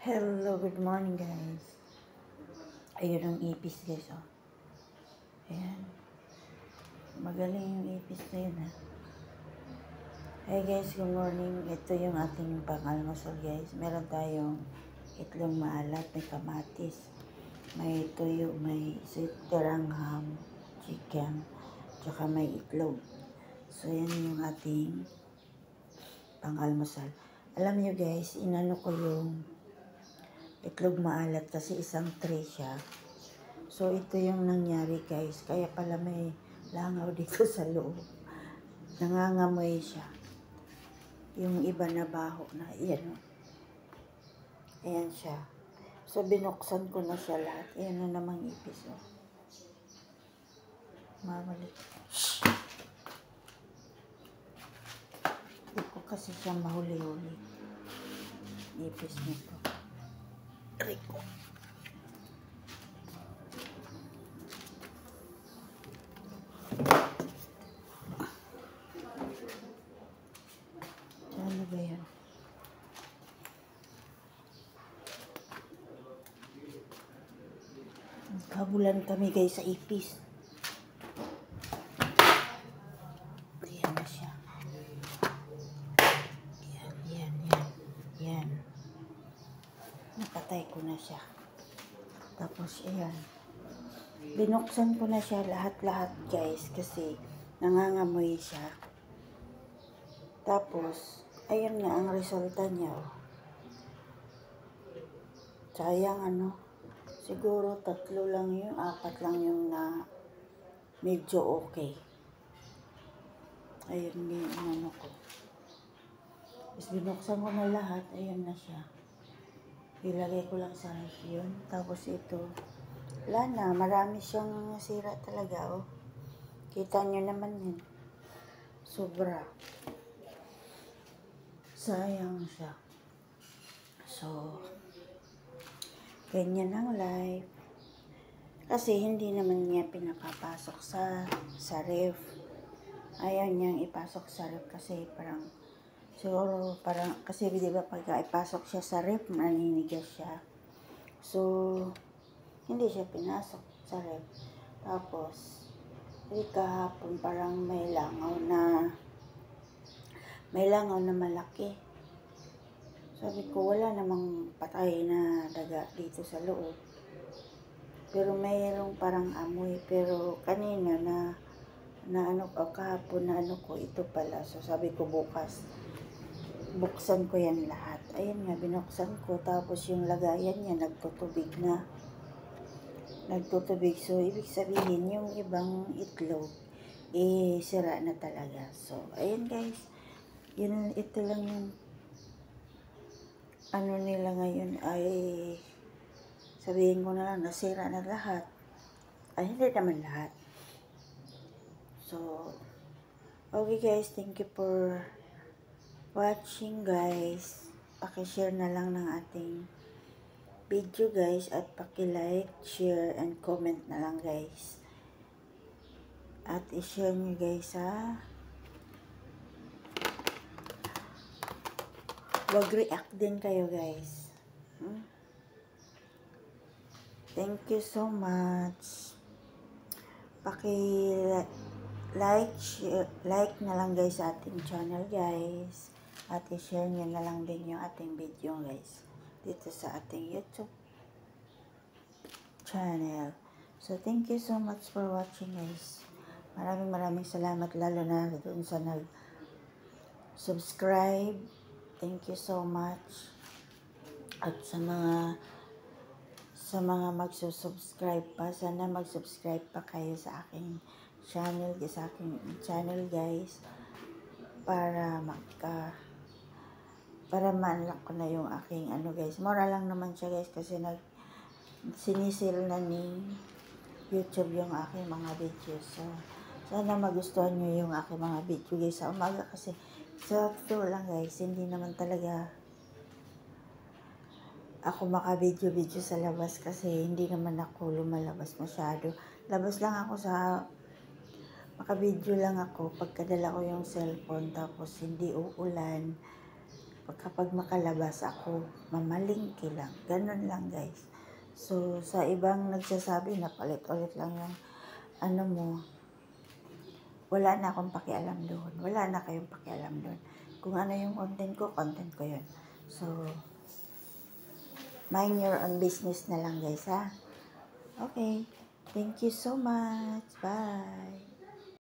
Hello, good morning guys. Ayun ang ipis guys, oh. Ayan. Magaling yung ipis na yun, ha. Hey guys, good morning. Ito yung ating pang-almusal guys. Meron tayong itlog maalat, may kamatis, may tuyo, may sitirang ham, chicken, tsaka may itlog. So, yan yung ating pang-almusal. Alam nyo guys, inano ko yung itlog maalat kasi isang tray siya. So, ito yung nangyari guys. Kaya pala may langaw dito sa loob. Nangangamoy siya. Yung iba na baho na. Ayan o. Ayan siya. So, binuksan ko na siya lahat. Ayan na namang ipis o. Mabalik. Hindi ko kasi siya mahuli-huli. Ipis nito. Rico. Ano ba yan? Kabulan kami guys sa ipis. Ayan na siya. Yan. Napatay ko na siya. Tapos ayan. Binuksan ko na siya lahat-lahat guys kasi nangangamoy siya. Tapos, ayun nga ang resulta niya. Sayang ano. Siguro 3 lang yun, 4 lang yung na medyo okay. Ayun din ano ko. Tapos binuksan ko na lahat, ayun na siya. Ilagay ko lang sa ref yun. Tapos ito, wala na, marami siyang sira talaga oh. Kita nyo naman yun. Sobra. Sayang siya. So, ganyan ang life. Kasi hindi naman niya pinapapasok sa ref. Ayaw niyang ipasok sa ref kasi siguro kasi di ba pagka ipasok siya sa ref, maninigas siya. So, hindi siya pinasok sa ref. Tapos, kahapon parang may langaw na malaki. Sabi ko, wala namang patay na daga dito sa loob. Pero mayroong parang amoy. Pero kanina kahapon na ko, ito pala. So sabi ko bukas, buksan ko yan lahat. Ayun nga, binuksan ko. Tapos yung lagayan niya, nagtutubig na. So ibig sabihin, yung ibang itlog, sira na talaga. So, ayun guys. Ito lang yung ano nila ngayon ay sabihin ko na lang nasira na lahat. Ay, hindi naman lahat. So, okay guys, thank you for watching guys. Paki-share na lang ng ating video guys at paki-like, share, and comment na lang guys. At i-share nyo guys ha. Wag react din kayo guys. Thank you so much. Paki-like, share, like na lang guys sa ating channel guys. At i-share nyo na lang din yung ating video guys. Dito sa ating YouTube channel. So, thank you so much for watching guys. Maraming salamat lalo na doon sa nag-subscribe. Thank you so much. At sa mga magsusubscribe pa, sana mag-subscribe pa kayo sa aking channel guys, para ma-unlock ko na yung aking ano guys. Mura lang naman siya guys kasi sinisil na ni YouTube yung aking mga videos. So, sana magustuhan nyo yung aking mga video guys sa umaga kasi sa totoo lang guys, hindi naman talaga ako maka-video sa labas kasi hindi naman ako lumalabas masyado. Labas lang ako maka-video lang ako pagkadala ko yung cellphone tapos hindi uulan. kapag makalabas ako, mamalingki lang. Ganun lang, guys. So, sa ibang nagsasabi na palit-ulit lang yung ano mo, wala na akong pakialam doon. Wala na kayong pakialam doon. Kung ano yung content ko yun. So, mind your own business na lang, guys, ha? Okay. Thank you so much. Bye.